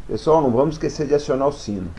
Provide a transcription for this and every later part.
Pessoal, não vamos esquecer de acionar o sino.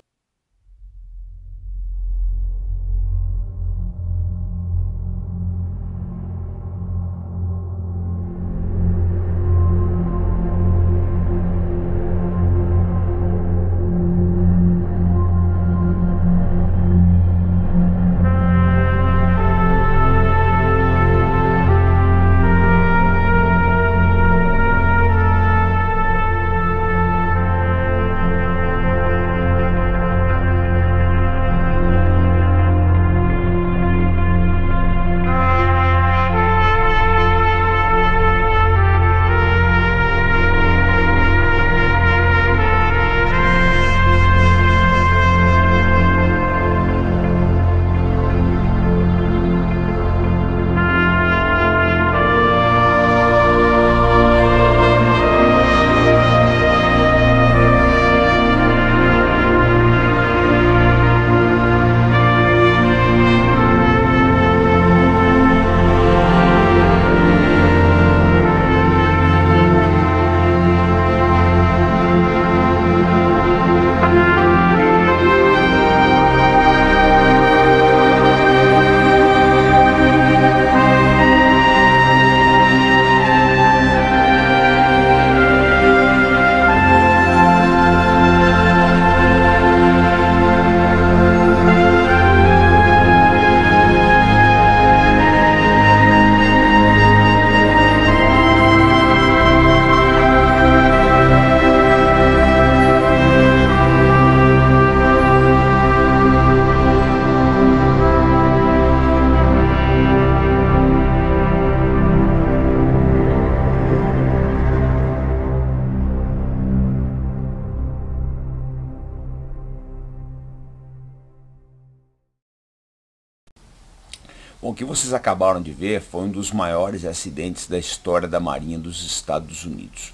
Bom, o que vocês acabaram de ver foi um dos maiores acidentes da história da Marinha dos Estados Unidos.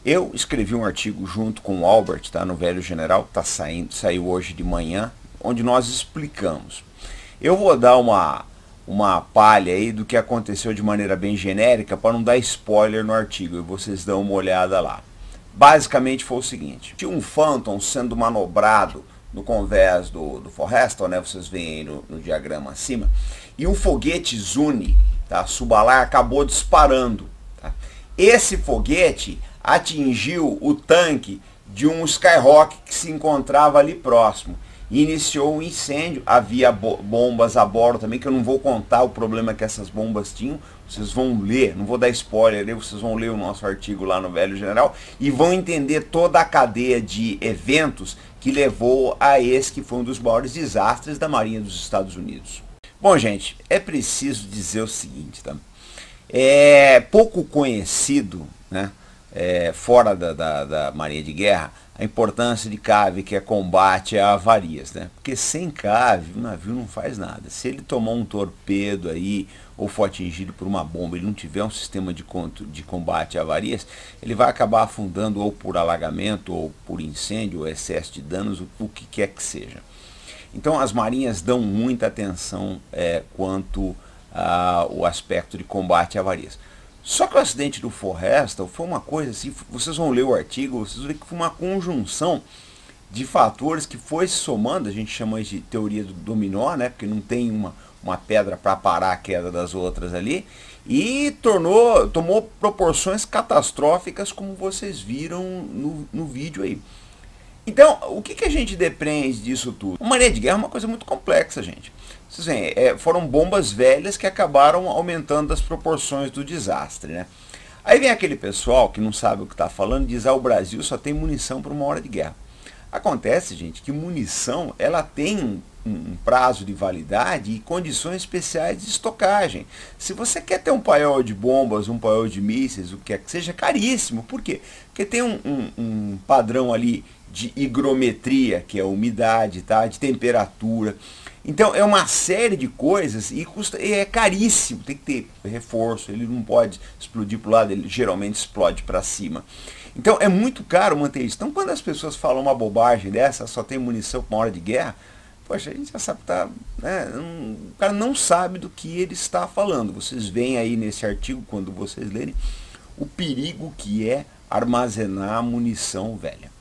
Eu escrevi um artigo junto com o Albert, tá, no Velho General, que saiu hoje de manhã, onde nós explicamos. Eu vou dar uma palha aí do que aconteceu de maneira bem genérica, para não dar spoiler no artigo, e vocês dão uma olhada lá. Basicamente foi o seguinte: tinha um Phantom sendo manobrado no convés do Forrestal, né? Vocês veem aí no diagrama acima, e um foguete Zuni, tá, subalar, acabou disparando. Tá? Esse foguete atingiu o tanque de um Skyhawk que se encontrava ali próximo. Iniciou um incêndio, havia bombas a bordo também, que eu não vou contar o problema que essas bombas tinham, vocês vão ler, não vou dar spoiler, vocês vão ler o nosso artigo lá no Velho General e vão entender toda a cadeia de eventos que levou a esse que foi um dos maiores desastres da Marinha dos Estados Unidos. Bom, gente, é preciso dizer o seguinte, tá? É pouco conhecido, né, fora da Marinha de Guerra, a importância de cave, que é combate a avarias, né? Porque sem cave o navio não faz nada. Se ele tomar um torpedo aí, ou for atingido por uma bomba, ele não tiver um sistema de combate a avarias, ele vai acabar afundando ou por alagamento, ou por incêndio, ou excesso de danos, o que quer que seja. Então as marinhas dão muita atenção quanto ao aspecto de combate a avarias. Só que o acidente do Forrestal foi uma coisa assim, vocês vão ler o artigo, vocês vão ver que foi uma conjunção de fatores que foi se somando, a gente chama de teoria do dominó, né, porque não tem uma pedra para parar a queda das outras ali, e tomou proporções catastróficas, como vocês viram no vídeo aí. Então, o que a gente depreende disso tudo? Uma marinha de guerra é uma coisa muito complexa, gente. Vocês veem, foram bombas velhas que acabaram aumentando as proporções do desastre, né? Aí vem aquele pessoal que não sabe o que está falando e diz: ah, o Brasil só tem munição para uma hora de guerra. Acontece, gente, que munição ela tem um prazo de validade e condições especiais de estocagem. Se você quer ter um paiol de bombas, um paiol de mísseis, o que quer que seja, caríssimo. Por quê? Porque tem um padrão ali de higrometria, que é a umidade, tá? De temperatura. Então é uma série de coisas e é caríssimo, tem que ter reforço, ele não pode explodir para o lado, ele geralmente explode para cima. Então é muito caro manter isso. Então quando as pessoas falam uma bobagem dessa, só tem munição para uma hora de guerra, poxa, a gente já sabe que tá, né, o cara não sabe do que ele está falando. Vocês veem aí nesse artigo, quando vocês lerem, o perigo que é armazenar munição velha.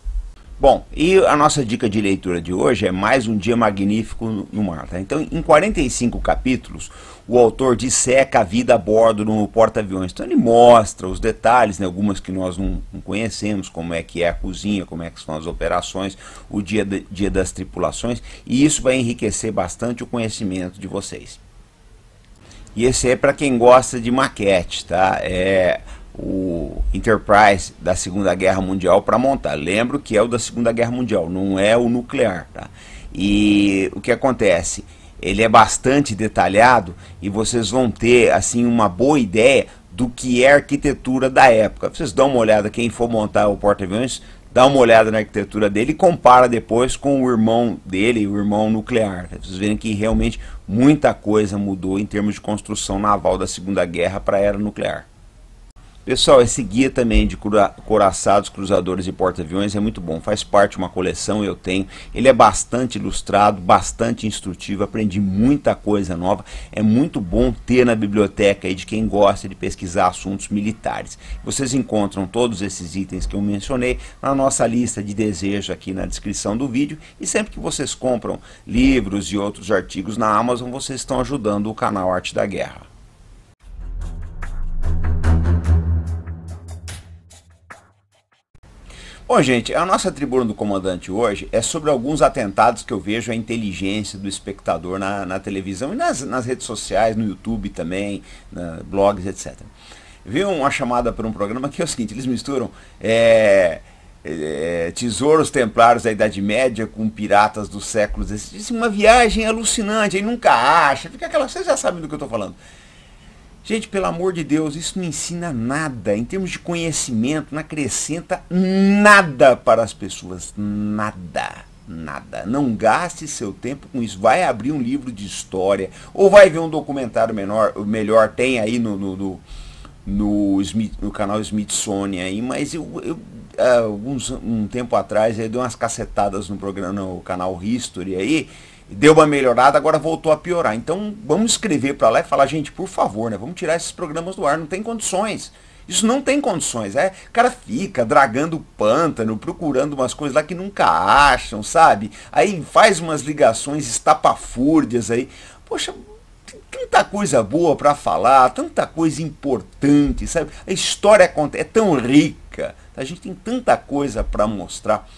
Bom, e a nossa dica de leitura de hoje é Mais um Dia Magnífico no Mar. Tá? Então, em 45 capítulos, o autor disseca a vida a bordo no porta-aviões. Então ele mostra os detalhes, né, algumas que nós não conhecemos, como é que é a cozinha, como é que são as operações, o dia das tripulações, e isso vai enriquecer bastante o conhecimento de vocês. E esse é para quem gosta de maquete, tá? É o Enterprise da Segunda Guerra Mundial para montar. Lembro que é o da Segunda Guerra Mundial, não é o nuclear, tá? E o que acontece? Ele é bastante detalhado e vocês vão ter assim uma boa ideia do que é a arquitetura da época. Vocês dão uma olhada, quem for montar o porta-aviões, dá uma olhada na arquitetura dele e compara depois com o irmão dele, o irmão nuclear. Vocês verem que realmente muita coisa mudou em termos de construção naval da Segunda Guerra para a era nuclear. Pessoal, esse guia também de couraçados, cruzadores e porta-aviões é muito bom. Faz parte de uma coleção, eu tenho. Ele é bastante ilustrado, bastante instrutivo. Aprendi muita coisa nova. É muito bom ter na biblioteca aí de quem gosta de pesquisar assuntos militares. Vocês encontram todos esses itens que eu mencionei na nossa lista de desejos aqui na descrição do vídeo. E sempre que vocês compram livros e outros artigos na Amazon, vocês estão ajudando o canal Arte da Guerra. Bom, gente, a nossa tribuna do comandante hoje é sobre alguns atentados que eu vejo a inteligência do espectador na televisão e nas redes sociais, no YouTube também, blogs, etc. Vi uma chamada para um programa que é o seguinte, eles misturam tesouros templários da Idade Média com piratas dos séculos. Dizem uma viagem alucinante, aí nunca acha, fica aquela, vocês já sabem do que eu estou falando. Gente, pelo amor de Deus, isso não ensina nada, em termos de conhecimento, não acrescenta nada para as pessoas, nada, nada. Não gaste seu tempo com isso, vai abrir um livro de história, ou vai ver um documentário melhor, tem aí no canal Smithsonian aí, mas um tempo atrás eu dei umas cacetadas no programa, no canal History aí, deu uma melhorada, agora voltou a piorar. Então vamos escrever para lá e falar, gente, por favor, né, vamos tirar esses programas do ar, não tem condições. Isso não tem condições, o cara fica dragando o pântano, procurando umas coisas lá que nunca acham, sabe? Aí faz umas ligações estapafúrdias aí. Poxa, tem tanta coisa boa para falar, tanta coisa importante, sabe? A história é tão rica, a gente tem tanta coisa para mostrar.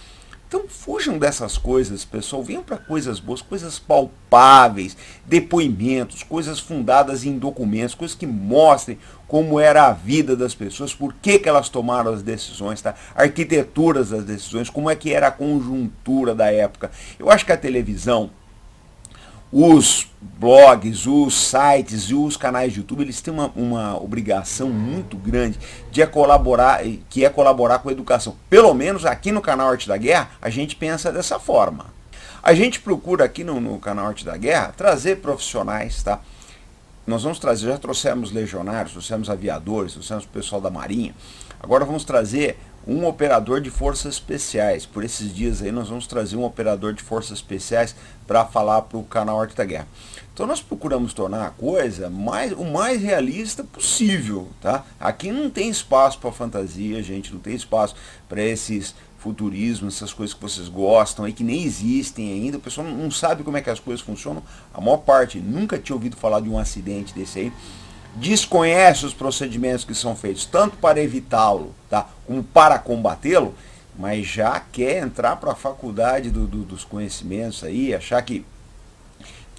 Então fujam dessas coisas, pessoal, venham para coisas boas, coisas palpáveis, depoimentos, coisas fundadas em documentos, coisas que mostrem como era a vida das pessoas, por que elas tomaram as decisões, tá? Arquiteturas das decisões, como é que era a conjuntura da época. Eu acho que a televisão, os blogs, os sites e os canais de YouTube, eles têm uma obrigação muito grande de colaborar com a educação. Pelo menos aqui no canal Arte da Guerra, a gente pensa dessa forma. A gente procura aqui no canal Arte da Guerra trazer profissionais, tá? Nós vamos trazer, já trouxemos legionários, trouxemos aviadores, trouxemos o pessoal da Marinha. Agora vamos trazer um operador de forças especiais. Por esses dias aí nós vamos trazer um operador de forças especiais para falar para o canal Arte da Guerra. Então nós procuramos tornar a coisa o mais realista possível, tá? Aqui não tem espaço para fantasia, gente, não tem espaço para esses futurismos, essas coisas que vocês gostam aí, que nem existem ainda. O pessoal não sabe como é que as coisas funcionam. A maior parte nunca tinha ouvido falar de um acidente desse aí. Desconhece os procedimentos que são feitos, tanto para evitá-lo, tá, como para combatê-lo, mas já quer entrar para a faculdade dos conhecimentos aí, achar que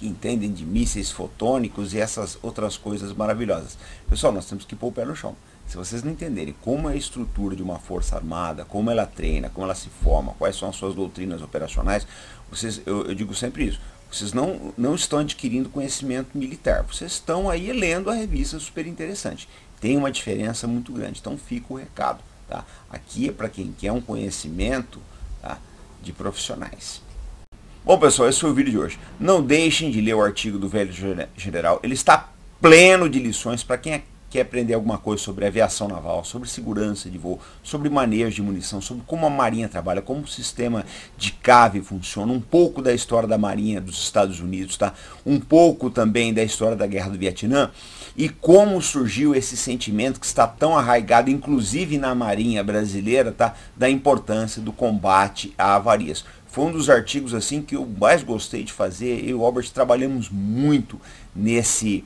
entendem de mísseis fotônicos e essas outras coisas maravilhosas. Pessoal, nós temos que pôr o pé no chão. Se vocês não entenderem como é a estrutura de uma força armada, como ela treina, como ela se forma, quais são as suas doutrinas operacionais, eu digo sempre isso. Vocês não estão adquirindo conhecimento militar, vocês estão aí lendo a revista super interessante. Tem uma diferença muito grande, então fica o recado. Tá? Aqui é para quem quer um conhecimento, tá, de profissionais. Bom, pessoal, esse foi o vídeo de hoje. Não deixem de ler o artigo do Velho General, ele está pleno de lições para quem quer aprender alguma coisa sobre aviação naval, sobre segurança de voo, sobre manejo de munição, sobre como a Marinha trabalha, como o sistema de cave funciona, um pouco da história da Marinha dos Estados Unidos, tá? Um pouco também da história da Guerra do Vietnã. e como surgiu esse sentimento que está tão arraigado, inclusive na Marinha brasileira, tá? Da importância do combate a avarias. Foi um dos artigos assim que eu mais gostei de fazer. Eu e o Albert trabalhamos muito nesse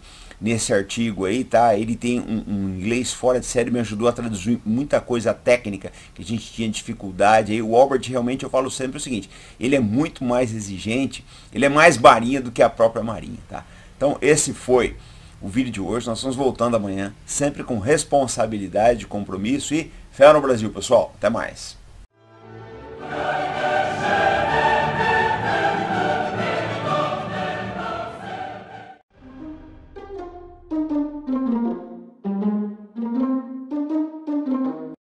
artigo aí, tá? Ele tem um inglês fora de série, me ajudou a traduzir muita coisa técnica que a gente tinha dificuldade. Aí o Albert, realmente, eu falo sempre o seguinte, ele é muito mais exigente, ele é mais marinha do que a própria marinha, tá? Então esse foi o vídeo de hoje. Nós estamos voltando amanhã, sempre com responsabilidade, compromisso e fé no Brasil, pessoal. Até mais.